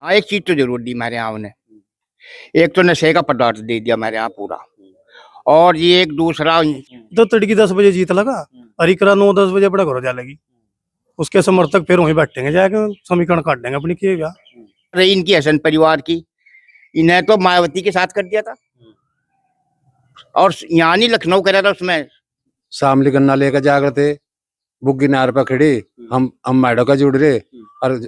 हाँ, एक चीज तो जरूर दी हमारे यहाँ उन्हें। एक तो नशे का पदार्थ दे दिया हमारे यहाँ पूरा, और ये एक दूसरा तो तड़की 10 बजे जीत लगा, हरिकरा 9-10 बजे अपना घर जा लगी। उसके समर्थक फिर वहीं बैठेंगे, जाके समीकरण काट देंगे अपनी किएगा। रही इनकी हसन परिवार की, इन्हें तो मायावती के साथ कर दिया था, और यहाँ नहीं लखनऊ करा था उसमें। शामली गन्ना लेकर जाकर थे, बुग्गी नार पर खड़ी, हम मैडो का जुड़ रहे और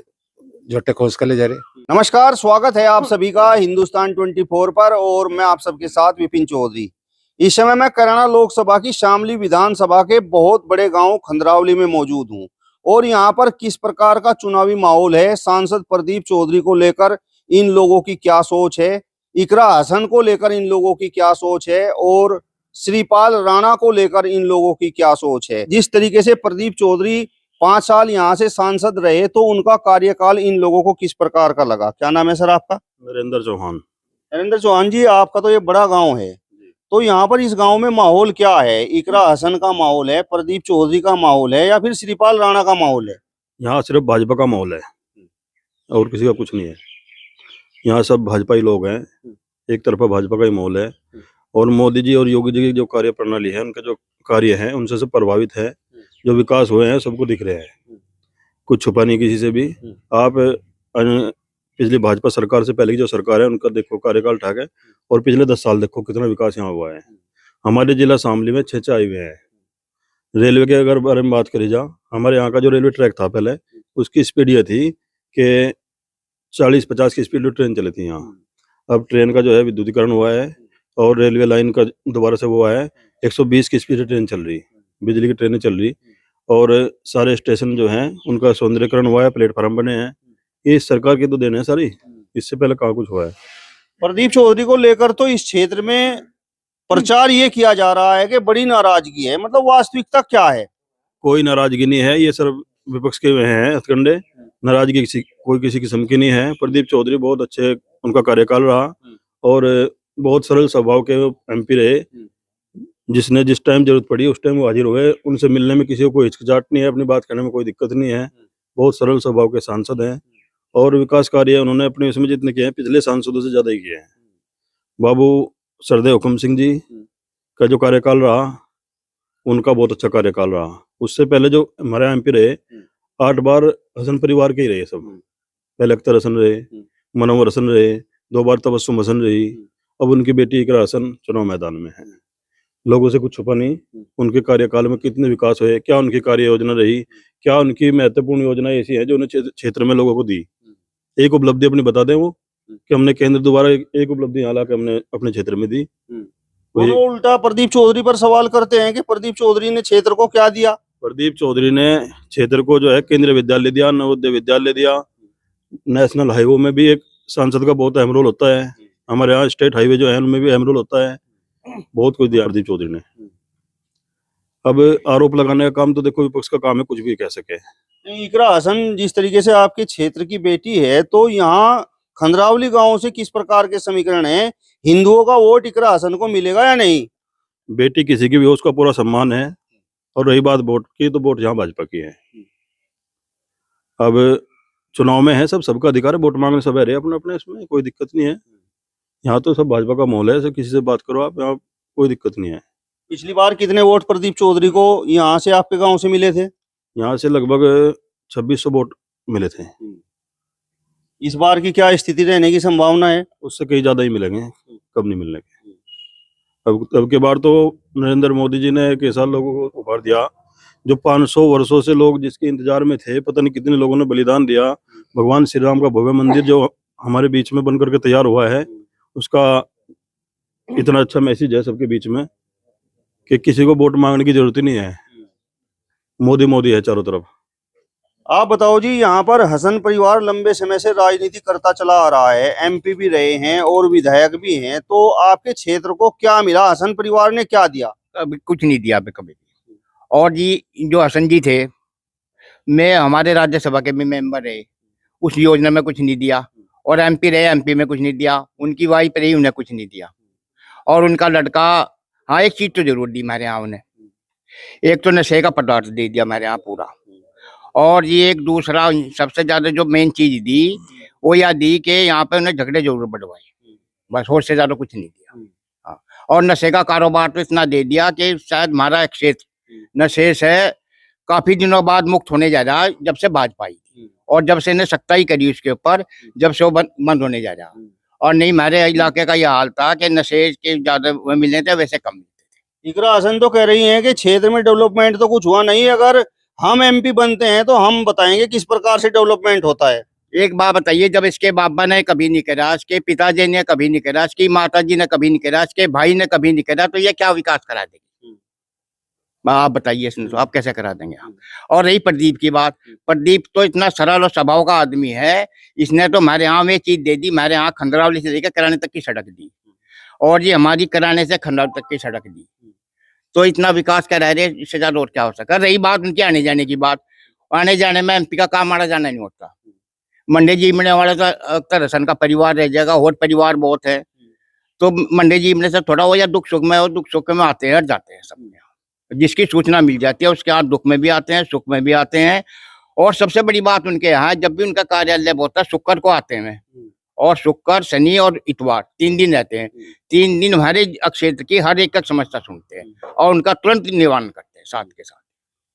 झोटे खोस कर ले जा रहे। नमस्कार, स्वागत है आप सभी का हिंदुस्तान 24 पर, और मैं आप सबके साथ विपिन चौधरी। इस समय मैं करैना लोकसभा की शामली विधानसभा के बहुत बड़े गांव खंदरावली में मौजूद हूं, और यहां पर किस प्रकार का चुनावी माहौल है, सांसद प्रदीप चौधरी को लेकर इन लोगों की क्या सोच है, इकरा हसन को लेकर इन लोगों की क्या सोच है, और श्रीपाल राणा को लेकर इन लोगों की क्या सोच है। जिस तरीके से प्रदीप चौधरी 5 साल यहाँ से सांसद रहे, तो उनका कार्यकाल इन लोगों को किस प्रकार का लगा। क्या नाम है सर आपका? नरेंद्र चौहान। नरेंद्र चौहान जी, आपका तो ये बड़ा गांव है, तो यहाँ पर इस गांव में माहौल क्या है? इकरा हसन का माहौल है, प्रदीप चौधरी का माहौल है, या फिर श्रीपाल राणा का माहौल है? यहाँ सिर्फ भाजपा का माहौल है और किसी का कुछ नहीं है। यहाँ सब भाजपा ही लोग हैं, एक तरफा भाजपा का ही माहौल है। और मोदी जी और योगी जी की जो कार्य प्रणाली है, उनके जो कार्य हैं, उनसे सब प्रभावित है। जो विकास हुए हैं सबको दिख रहे हैं, कुछ छुपा नहीं किसी से भी। आप पिछली भाजपा सरकार से पहले की जो सरकार है, उनका देखो कार्यकाल ठाक है, और पिछले 10 साल देखो कितना विकास यहाँ हुआ है। हमारे जिला शामली में 6 हाईवे हैं। रेलवे के अगर बारे में बात करी जा, हमारे यहाँ का जो रेलवे ट्रैक था पहले, उसकी स्पीड ये थी कि 40-50 की स्पीड में ट्रेन चली थी यहाँ। अब ट्रेन का जो है विद्युतीकरण हुआ है, और रेलवे लाइन का दोबारा से वो है, 120 की स्पीड ट्रेन चल रही, बिजली की ट्रेनें चल रही, और सारे स्टेशन जो हैं उनका सौंदर्यीकरण हुआ है, प्लेटफार्म बने हैं। ये सरकार की तो देन है सारी, इससे पहले कहाँ कुछ हुआ है। प्रदीप चौधरी को लेकर तो इस क्षेत्र में प्रचार ये किया जा रहा है कि बड़ी नाराजगी है, मतलब वास्तविकता क्या है? कोई नाराजगी नहीं है, ये सब विपक्ष के हैं हथकंडे। नाराजगी कोई किसी किस्म की नहीं है। प्रदीप चौधरी बहुत अच्छे उनका कार्यकाल रहा, और बहुत सरल स्वभाव के एमपी रहे। जिसने जिस टाइम जरूरत पड़ी उस टाइम वो हाजिर हुए। उनसे मिलने में किसी को कोई हिचकिचाहट नहीं है, अपनी बात करने में कोई दिक्कत नहीं है। बहुत सरल स्वभाव के सांसद हैं, और विकास कार्य उन्होंने अपने उसमें जितने किए हैं, पिछले सांसदों से ज्यादा ही किए हैं। बाबू सरदे हुक्म सिंह जी का जो कार्यकाल रहा, उनका बहुत अच्छा कार्यकाल रहा। उससे पहले जो हमारे एमपी रहे, 8 बार हसन परिवार के ही रहे सब। पहले अख्तर हसन रहे, मनोवर हसन रहे, 2 बार तबस्सुम हसन रही, अब उनकी बेटी इकरा हसन चुनाव मैदान में है। लोगों से कुछ छुपा नहीं, उनके कार्यकाल में कितने विकास हुए, क्या उनकी कार्य योजना रही, क्या उनकी महत्वपूर्ण योजना ऐसी है जो उन्हें क्षेत्र में लोगों को दी। एक उपलब्धि अपनी बता दें वो, कि हमने केंद्र दोबारा एक उपलब्धि यहाँ लाकर हमने अपने क्षेत्र में दी। वो तो उल्टा प्रदीप चौधरी पर सवाल करते हैं कि प्रदीप चौधरी ने क्षेत्र को क्या दिया। प्रदीप चौधरी ने क्षेत्र को जो है केंद्रीय विद्यालय दिया, नवोदय विद्यालय दिया, नेशनल हाईवे में भी एक सांसद का बहुत अहम रोल होता है। हमारे यहाँ स्टेट हाईवे जो है उनमें भी अहम रोल होता है। बहुत कुछ दिया प्रदीप चौधरी ने। अब आरोप लगाने का काम तो देखो विपक्ष का काम है, कुछ भी कह सके। इकरा हसन जिस तरीके से आपके क्षेत्र की बेटी है, तो यहाँ खंदरावली गांव से किस प्रकार के समीकरण है? हिंदुओं का वोट इकरा हसन को मिलेगा या नहीं? बेटी किसी की भी हो, उसका पूरा सम्मान है। और रही बात वोट की, तो वोट यहाँ भाजपा की है। अब चुनाव में है, सबका अधिकार है, वोट मांगने सब है अपने अपने, इसमें कोई दिक्कत नहीं है। यहाँ तो सब भाजपा का माहौल है, किसी से बात करो आप, यहाँ कोई दिक्कत नहीं है। पिछली बार कितने वोट प्रदीप चौधरी को यहाँ से आपके गांव से मिले थे? यहाँ से लगभग 2600 वोट मिले थे। इस बार की क्या स्थिति रहने की संभावना है? उससे कहीं ज्यादा ही मिलेंगे, कब नहीं मिलने के। अब के बार तो नरेंद्र मोदी जी ने एक ऐसा लोगों को उपहार दिया, जो 500 वर्षों से लोग जिसके इंतजार में थे, पता नहीं कितने लोगों ने बलिदान दिया। भगवान श्री राम का भव्य मंदिर जो हमारे बीच में बनकर के तैयार हुआ है, उसका इतना अच्छा मैसेज है सबके बीच में कि किसी को वोट मांगने की जरूरत ही नहीं है। मोदी मोदी है चारों तरफ। आप बताओ जी, यहाँ पर हसन परिवार लंबे समय से राजनीति करता चला आ रहा है, एमपी भी रहे हैं और विधायक भी हैं, तो आपके क्षेत्र को क्या मिला? हसन परिवार ने क्या दिया? कभी कुछ नहीं दिया कभी। और जी जो हसन जी थे, मैं हमारे राज्यसभा के भी मेंबर रहे, उस योजना में कुछ नहीं दिया। और एमपी रहे, एमपी में कुछ नहीं दिया। उनकी वाइफ रही, उन्हें कुछ नहीं दिया। और उनका लड़का, हाँ, एक चीज तो जरूर दी हमारे यहाँ उन्हें। एक तो नशे का पदार्थ दे दिया हमारे यहाँ पूरा, और ये एक दूसरा सबसे ज्यादा जो मेन चीज दी, वो या दी कि यहाँ पे उन्हें झगड़े जरूर बढ़वाए, बस और से ज्यादा कुछ नहीं दिया। हाँ, और नशे का कारोबार तो इतना दे दिया कि शायद हमारा क्षेत्र नशे से काफी दिनों बाद मुक्त होने जा रहा है, जब से भाजपा आई थी और जब से इन्हें सख्ताई करी उसके ऊपर, जब से वो बंद होने जा रहा। और नहीं, हमारे इलाके का यह हाल था कि नशे के ज्यादा मिलने थे, वैसे कम मिलते थे। इकरा हसन तो कह रही हैं कि क्षेत्र में डेवलपमेंट तो कुछ हुआ नहीं, अगर हम एमपी बनते हैं तो हम बताएंगे किस प्रकार से डेवलपमेंट होता है। एक बात बताइए, जब इसके बाबा ने कभी नहीं करा, इसके पिताजी ने कभी नहीं करा, इसकी माताजी ने कभी नहीं करा, इसके भाई ने कभी नहीं करा, तो ये क्या विकास करा देगी? आप बताइए, सुनो आप कैसे करा देंगे आप? और रही प्रदीप की बात, प्रदीप तो इतना सरल और स्वभाव का आदमी है, इसने तो हमारे यहाँ में चीज दे दी, हमारे यहाँ खंडरावली से लेकर कराने तक की सड़क दी, और ये हमारी कराने से खंडरावली तक की सड़क दी। तो इतना विकास करा रहे, इससे ज्यादा और क्या हो सका? रही बात उनके आने जाने की बात, आने जाने में एमपी का काम आना जाना नहीं होता। मंडी जीमने वाले का अख्तर हसन का परिवार रह जाएगा, और परिवार बहुत है, तो मंडी जीमने से थोड़ा हो या दुख सुख में, और दुख सुख में आते हैं और जाते हैं सब। जिसकी सूचना मिल जाती है उसके यहाँ दुख में भी आते हैं, सुख में भी आते हैं। और सबसे बड़ी बात उनके यहाँ, जब भी उनका कार्यालय होता है शुक्र को आते हैं, और शुक्र, शनि और इतवार 3 दिन रहते हैं। 3 दिन हमारे क्षेत्र की हर एक समस्या सुनते हैं और उनका तुरंत निवारण करते हैं साथ के साथ।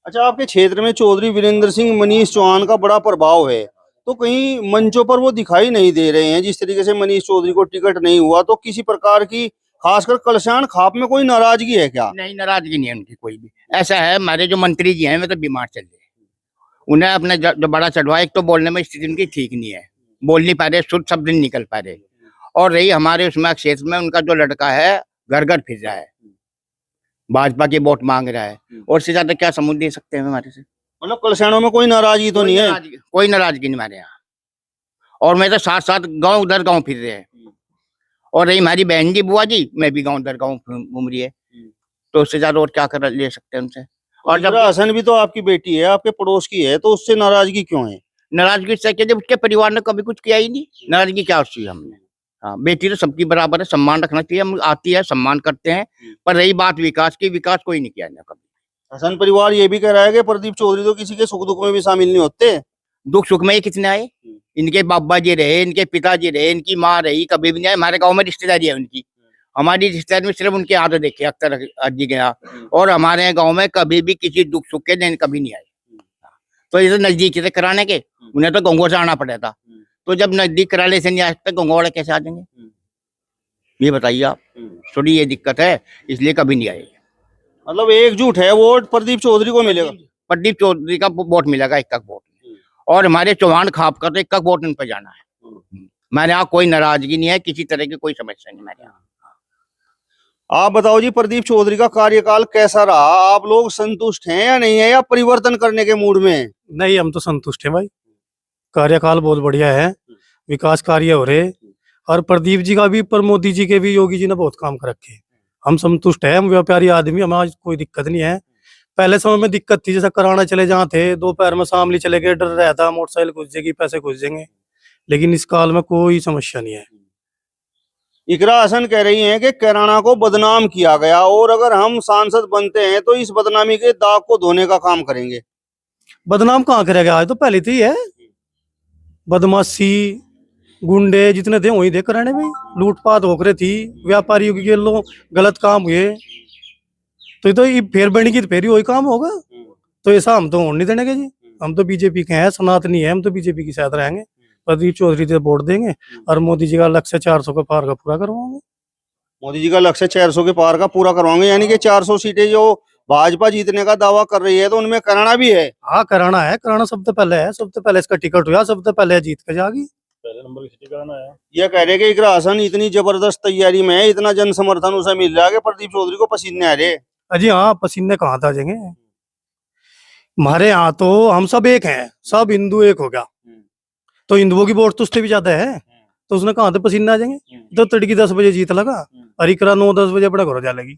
अच्छा, आपके क्षेत्र में चौधरी वीरेंद्र सिंह, मनीष चौहान का बड़ा प्रभाव है, तो कहीं मंचों पर वो दिखाई नहीं दे रहे हैं। जिस तरीके से मनीष चौधरी को टिकट नहीं हुआ, तो किसी प्रकार की, खासकर कलशान खाप में कोई नाराजगी है क्या? नहीं, नाराजगी नहीं है उनकी कोई भी। ऐसा है, हमारे जो मंत्री जी हैं वे तो बीमार चल रहे हैं, उन्हें अपने जो बड़ा चढ़वा, एक तो बोलने में स्थिति उनकी ठीक नहीं है, बोल नहीं पा रहे, शुद्ध शब्द नहीं निकल पा रहे। और रही हमारे उसमें क्षेत्र में, उनका जो लड़का है घर घर फिर रहा है, भाजपा की वोट मांग रहा है, और इससे ज्यादा क्या समझ दे सकते हैं हमारे से? मतलब कलशानों में कोई नाराजगी तो नहीं है? कोई नाराजगी नहीं हमारे यहाँ। और मैं तो साथ साथ गांव दर गांव फिर रहे हैं। और रही हमारी बहन जी, बुआ जी, मैं भी गांव दर गांव घूम रही है, तो उससे ज्यादा और क्या कर ले सकते हैं उनसे? और जब हसन भी तो आपकी बेटी है, आपके पड़ोस की है, तो उससे नाराजगी क्यों है? नाराजगी से, जब उसके परिवार ने कभी कुछ किया ही नहीं, नाराजगी क्या उसकी हमने? हाँ, बेटी तो सबकी बराबर है, सम्मान रखना चाहिए, हम आती है सम्मान करते हैं। पर रही बात विकास की, विकास कोई नहीं किया ना कभी। हसन परिवार ये भी कह रहा है कि प्रदीप चौधरी तो किसी के सुख दुख में भी शामिल नहीं होते। दुख सुख में ये कितने आए? इनके बाबा जी रहे, इनके पिताजी रहे, इनकी माँ रही, कभी भी नहीं आए। हमारे गांव में रिश्तेदारी है उनकी, हमारी रिश्तेदारी में सिर्फ उनके हाथ देखे अख्तर जी के यहाँ, और हमारे गांव में कभी भी किसी दुख सुख के दिन कभी नहीं आए। तो ये तो नजदीक से कराने के, उन्हें तो गंगोर से आना पड़ा था, तो जब नजदीक कराने से नहीं आ सकते, गंगोर कैसे आ जाएंगे? ये बताइए आप, थोड़ी ये दिक्कत है, इसलिए कभी नहीं आए। मतलब एकजुट है, वोट प्रदीप चौधरी को मिलेगा। प्रदीप चौधरी का वोट मिलेगा, एक वोट, और हमारे चौहान खाप का तो एक वोट उन पर जाना है। हमारे यहाँ कोई नाराजगी नहीं है, किसी तरह की कोई समस्या नहीं हमारे यहाँ। आप बताओ जी, प्रदीप चौधरी का कार्यकाल कैसा रहा? आप लोग संतुष्ट हैं या नहीं है, या परिवर्तन करने के मूड में हैं? नहीं, हम तो संतुष्ट हैं भाई, कार्यकाल बहुत बढ़िया है, विकास कार्य हो रहे, और प्रदीप जी का भी, पर मोदी जी के भी, योगी जी ने बहुत काम कर रखे। हम संतुष्ट है, हम व्यापारी आदमी, हमें आज कोई दिक्कत नहीं है। पहले समय में दिक्कत थी, जैसे कराना चले जहाँ थे, दोपहर में शामली चले गए, डर रहता मोटरसाइकिल घुस जाएगी, पैसे घुस जाएंगे, लेकिन इस काल में कोई समस्या नहीं है। इकरा हसन कह रही हैं कि कैराना को बदनाम किया गया, और अगर हम सांसद बनते हैं तो इस बदनामी के दाग को धोने का काम करेंगे। बदनाम कहाँ करेगा, आज तो पहले थी है, बदमाशी, गुंडे जितने थे वही थे कराने में, लूटपाट होकर थी, व्यापारियों के लोग गलत काम हुए, तो ये फेर बनी की फेर ही वही काम होगा। तो ऐसा हम तो होने नहीं देंगे जी, हम तो बीजेपी के हैं, सनातनी है, हम तो बीजेपी के साथ रहेंगे। प्रदीप चौधरी से वोट देंगे, और मोदी जी का लक्ष्य 400 के पार का पूरा करवाएंगे। मोदी जी का लक्ष्य 400 के पार का पूरा करवाएंगे, यानी कि 400 सीटें जो भाजपा जीतने का दावा कर रही है, तो उनमें कराना भी है। हाँ, कराना है, कराना सबसे पहले है, सबसे पहले इसका टिकट हुआ, सबसे पहले जीत के जाएगी, पहले नंबर की सिटी कराना है। यह कह रहे कि इकरा हसन इतनी जबरदस्त तैयारी में है, इतना जन समर्थन उसे मिल रहा है कि प्रदीप चौधरी को पसीने आ रहे। अजी हाँ, पसीने कहाँ था जाएंगे, हमारे यहाँ तो हम सब एक हैं, सब हिंदू एक हो गया, तो हिंदुओं की वोट तो उससे भी ज्यादा है, तो उसने कहाँ से पसीने आ जाएंगे? तो तड़की 10 बजे जीत लगा, अरिकरा 9-10 बजे अपने घर जा लेगी,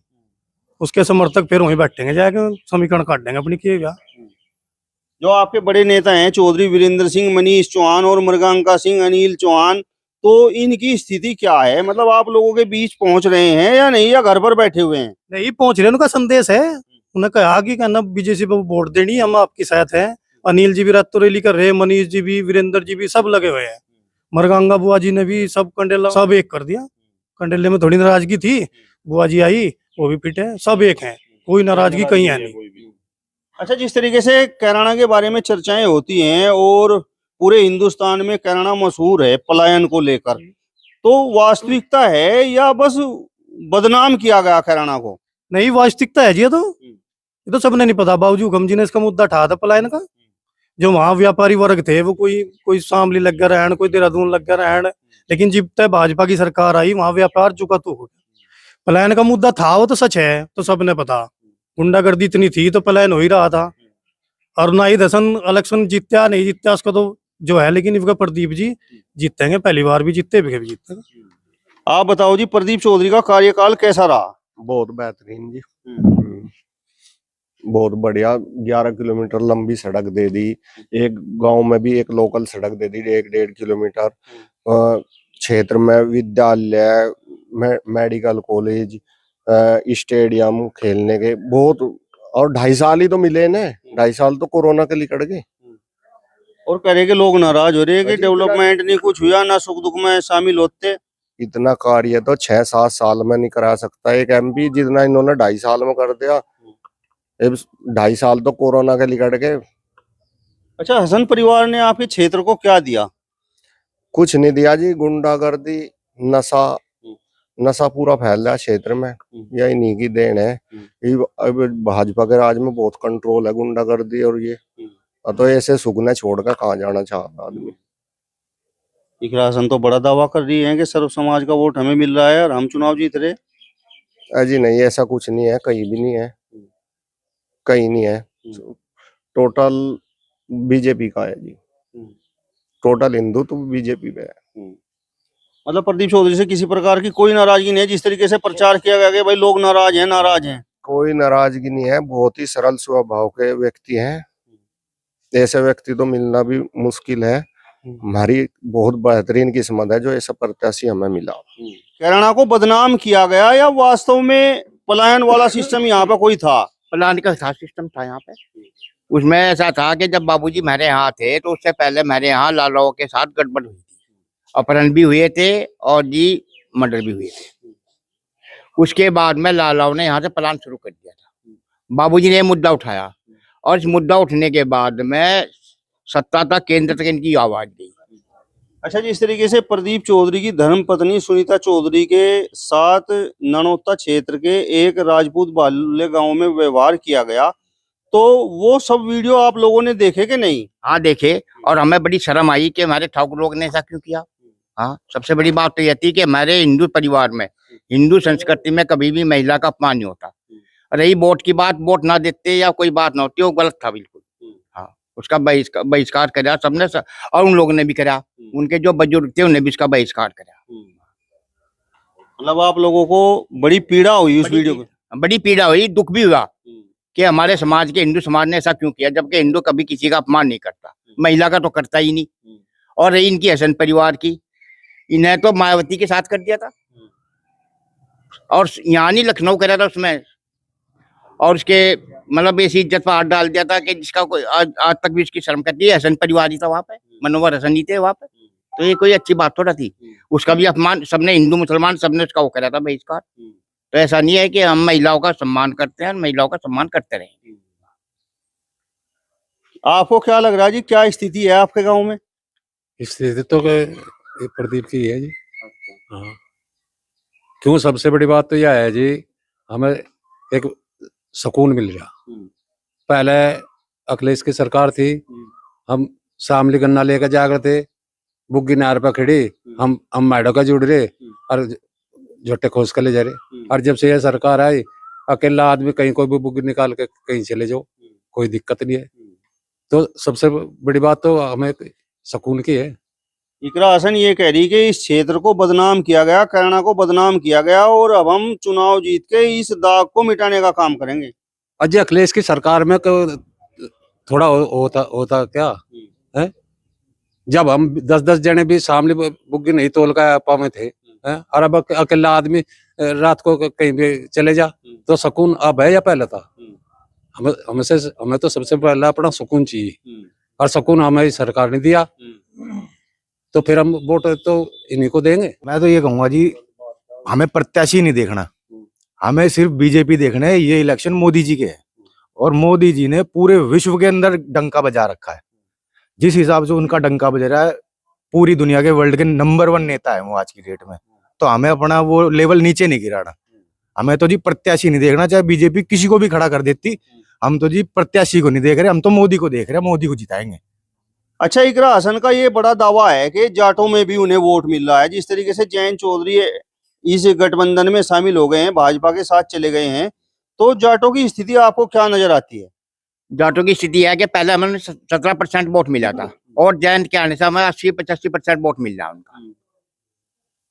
उसके समर्थक फिर वहीं बैठेंगे, जाके समीकरण काट देंगे अपनी किएगा। जो आपके बड़े नेता हैं चौधरी वीरेंद्र सिंह, मनीष चौहान और मृगांका सिंह, अनिल चौहान, तो इनकी स्थिति क्या है? मतलब आप लोगों के बीच पहुंच रहे हैं या नहीं, या घर पर बैठे हुए हैं? नहीं पहुंच रहे, उनका संदेश है, उन्हें कहा कि कहना बीजेपी पे वोट देनी, हम आपके साथ हैं। अनिल जी भी रात तो रैली कर रहे हैं, मनीष जी भी, वीरेंद्र जी भी, सब लगे हुए हैं, मरगंगा बुआ जी ने भी सब कंडेला सब एक कर दिया। कंडेले में थोड़ी नाराजगी थी, बुआ जी आई वो भी पिटे, सब एक हैं, कोई नाराजगी कहीं है नहीं। अच्छा, जिस तरीके से कैराना के बारे में चर्चाएं होती हैं और पूरे हिंदुस्तान में कैराना मशहूर है पलायन को लेकर, तो वास्तविकता है या बस बदनाम किया गया कैराना को? नहीं, वास्तविकता है जी। ये तो सबने नहीं पता। बाबूजी हुकम जी ने इसका मुद्दा उठाया था पलायन का। जो वहां व्यापारी वर्ग थे वो कोई शामली लग गया रहन, कोई देहरादून लग गया रहन, लेकिन जब तक भाजपा की सरकार आई वहां व्यापार चुका तो हो गया। पलायन का मुद्दा था, वो तो सच है, तो सबने पता। गुंडागर्दी इतनी थी तो पलायन हो ही रहा था। और नाहिद हसन इलेक्शन जीत्या नहीं जीत्या उसका तो जो है, लेकिन इनका प्रदीप जी जीतेंगे, पहली बार भी जीते भी जीतेंगे। आप बताओ जी, प्रदीप चौधरी का कार्यकाल कैसा रहा? बहुत बेहतरीन जी। बहुत बढ़िया। 11 किलोमीटर लंबी सड़क दे दी, एक गांव में भी एक लोकल सड़क दे दी 1.5 किलोमीटर। क्षेत्र में विद्यालय, मेडिकल कॉलेज, स्टेडियम खेलने के बहुत, और 2.5 साल ही तो मिले ने, 2.5 साल तो कोरोना के लिए कट गए। और कह रहे कि लोग नाराज हो रहे हैं कि डेवलपमेंट नहीं कुछ हुआ, ना सुख दुख में शामिल होते। इतना कार्य तो 6-7 साल में नहीं करा सकता एक एमपी, जितना इन्होंने 2.5 साल में कर दिया। 2.5 साल तो कोरोना के लिए कट गए। अच्छा, हसन परिवार ने आपके क्षेत्र को क्या दिया? कुछ नहीं दिया जी। गुंडागर्दी, नशा पूरा फैल रहा है क्षेत्र में, यह इन्हीं की देन है। अब भाजपा के राज में बहुत कंट्रोल है गुंडागर्दी और ये, तो ऐसे सुगने छोड़कर कहाँ जाना चाहता आदमी। इकरा हसन तो बड़ा दावा कर रही है कि सर्व समाज का वोट हमें मिल रहा है और हम चुनाव जीत रहे। जी नहीं, ऐसा कुछ नहीं है, कहीं भी नहीं है, कहीं नहीं है। टोटल बीजेपी का है जी, टोटल हिंदू तो बीजेपी पे है। मतलब प्रदीप चौधरी से किसी प्रकार की कोई नाराजगी नहीं है? जिस तरीके से प्रचार किया गया कि भाई लोग नाराज हैं। कोई नाराजगी नहीं है, बहुत ही सरल स्वभाव के व्यक्ति हैं। ऐसे व्यक्ति तो मिलना भी मुश्किल है। हमारी बहुत बेहतरीन किस्मत है जो ऐसा प्रत्याशी हमें मिला। कैराना को बदनाम किया गया या वास्तव में पलायन वाला सिस्टम यहाँ पे कोई था? पलायन का था सिस्टम था यहाँ पे। उसमें ऐसा था कि जब बाबूजी मेरे यहाँ थे तो उससे पहले मेरे यहाँ लालाओं के साथ गड़बड़ हुई थी, अपहरण भी हुए थे और जी मर्डर भी हुए थे। उसके बाद में लालाओं ने यहाँ से पलायन शुरू कर दिया था। बाबूजी ने मुद्दा उठाया और इस मुद्दा उठने के बाद में सत्ता तक, केंद्र तक इनकी आवाज गई। अच्छा, जिस तरीके से प्रदीप चौधरी की धर्मपत्नी सुनीता चौधरी के साथ ननौता क्षेत्र के एक राजपूत बाले गांव में व्यवहार किया गया, तो वो सब वीडियो आप लोगों ने देखे कि नहीं? हाँ देखे, और हमें बड़ी शर्म आई कि हमारे ठाकुर लोग ने ऐसा क्यों किया। हाँ, सबसे बड़ी बात तो यह थी कि हमारे हिंदू परिवार में, हिंदू संस्कृति में कभी भी महिला का अपमान नहीं होता। रही वोट की बात, वोट ना देते या कोई बात ना होती, वो गलत था बिल्कुल। हाँ, उसका बहिष्कार करा सबने और उन लोगों ने भी करा, उनके जो बुजुर्ग थे उन्हें भी इसका बहिष्कार करा। मतलब आप लोगों को बड़ी पीड़ा हुई उस वीडियो को? बड़ी पीड़ा हुई, दुख भी हुआ कि हमारे समाज के, हिंदू समाज ने ऐसा क्यों किया, जबकि हिंदू कभी किसी का अपमान नहीं करता, महिला का तो करता ही नहीं। और रही इनकी हसन परिवार की, इन्हें तो मायावती के साथ कर दिया था और यहाँ नहीं लखनऊ करा था उसमें, और उसके मतलब ऐसी इज्जत पर हाथ डाल दिया था कि जिसका कोई आज तक भी उसकी शर्म करती है। हसन परिवार ही था वहाँ पे, मनोहर हसन ही थे वहाँ पे, तो ये कोई अच्छी बात थोड़ा थी। उसका भी अपमान सबने, हिंदू मुसलमान सबने उसका वो करा था बहिष्कार। तो ऐसा नहीं है कि हम महिलाओं का सम्मान करते हैं, महिलाओं का सम्मान करते रहे। आपको क्या लग रहा है जी, क्या स्थिति है आपके गांव में? स्थिति तो प्रदीप की है जी। हाँ, क्यों, सबसे बड़ी बात तो यह है जी, हमें एक सुकून मिल रहा। पहले अखिलेश की सरकार थी, हम शामली गन्ना लेकर जा रहे थे, बुग्गी नार पर खड़ी, हम मैडो का जुड़ रहे और झोटे खोस कर ले जा रहे। और जब से यह सरकार आई, अकेला आदमी कहीं कोई भी बुग्गी निकाल के कहीं चले जाओ, कोई दिक्कत नहीं है। तो सबसे बड़ी बात तो हमें सुकून की है। इकरा हसन ये कह रही कि इस क्षेत्र को बदनाम किया गया, कैराना को बदनाम किया गया, और अब हम चुनाव जीत के इस दाग को मिटाने का काम करेंगे। अजय अखिलेश की सरकार में थोड़ा होता क्या है, जब हम 10-10 जने भी सामने बुग्गी नहीं तोल का पावे थे, और अब अकेला आदमी रात को कहीं भी चले जा, तो सुकून अब है या पहले था? हमें तो सबसे पहला अपना सुकून चाहिए, और सुकून हमें सरकार ने दिया। तो फिर हम वोट तो इन्हीं को देंगे। मैं तो ये कहूंगा जी, हमें प्रत्याशी नहीं देखना, हमें सिर्फ बीजेपी देखना है। ये इलेक्शन मोदी जी के है और मोदी जी ने पूरे विश्व के अंदर डंका बजा रखा है। जिस हिसाब से उनका डंका बज रहा है, पूरी दुनिया के वर्ल्ड के नंबर 1 नेता है वो आज की डेट में। तो हमें अपना वो लेवल नीचे नहीं गिराना। हमें तो जी प्रत्याशी नहीं देखना, चाहे बीजेपी किसी को भी खड़ा कर देती, हम तो जी प्रत्याशी को नहीं देख रहे, हम तो मोदी को देख रहे हैं, मोदी को जिताएंगे। अच्छा, इकरा हसन का ये बड़ा दावा है कि जाटों में भी उन्हें वोट मिल रहा है। जिस तरीके से जयंत चौधरी इस गठबंधन में शामिल हो गए हैं, भाजपा के साथ चले गए हैं, तो जाटों की स्थिति आपको क्या नजर आती है? जाटों की स्थिति है कि पहले हमें 17% वोट मिला था और जयंत के आने से हमें 80-85% वोट मिल रहा है उनका।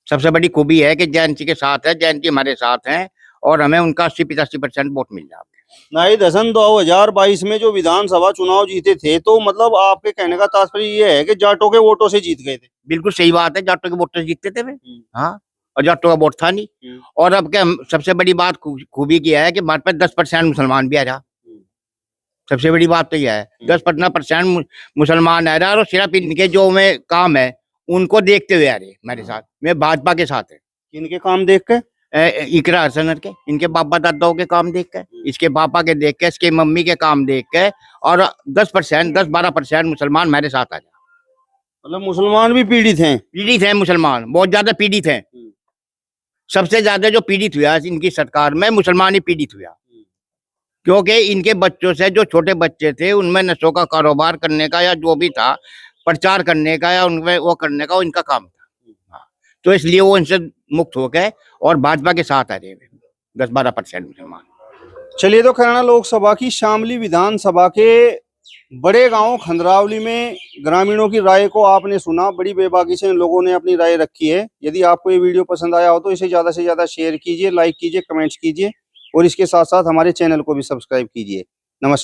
सबसे बड़ी खूबी है कि जयंत जी के साथ है, जयंत जी हमारे साथ हैं और हमें उनका 80-85% वोट मिल रहा है। नाहिद हसन 2022 में जो विधानसभा चुनाव जीते थे, तो मतलब आपके कहने का तात्पर्य ये है कि जाटों के वोटों से जीत गए थे? बिल्कुल सही बात है, जाटों के वोट से जीतते थे वे। हाँ, और जाटों का वोट था नहीं। और अब क्या सबसे बड़ी बात खूबी क्या है कि हमारे पास 10% मुसलमान भी आ रहा। सबसे बड़ी बात तो यह है 10-15% मुसलमान आ रहा और सिर्फ इनके जो में काम है उनको देखते हुए आ रहे मेरे साथ। मैं भाजपा के साथ है। इनके काम देख के, इकरा हसन के, इनके बाबा दादाओं के काम देख के, इसके पापा के देख के, इसके मम्मी के काम देख के, और 10-12% मुसलमान मेरे साथ आ जाए। मतलब मुसलमान भी पीड़ित हैं मुसलमान बहुत ज्यादा पीड़ित हैं। सबसे ज्यादा जो पीड़ित हुआ इनकी सरकार में मुसलमान ही पीड़ित हुआ, क्योंकि इनके बच्चों से जो छोटे बच्चे थे उनमें नशों का कारोबार करने का या जो भी था प्रचार करने का या उनमें वो करने का इनका काम था। तो इसलिए वो इनसे मुक्त हो गए और भाजपा के साथ आ रहे 10-12% मुसलमान। चलिए, तो कैराना लोकसभा की शामली विधानसभा के बड़े गांव खंदरावली में ग्रामीणों की राय को आपने सुना। बड़ी बेबाकी से इन लोगों ने अपनी राय रखी है। यदि आपको ये वीडियो पसंद आया हो तो इसे ज्यादा से ज्यादा शेयर कीजिए, लाइक कीजिए, कमेंट्स कीजिए और इसके साथ साथ हमारे चैनल को भी सब्सक्राइब कीजिए। नमस्कार।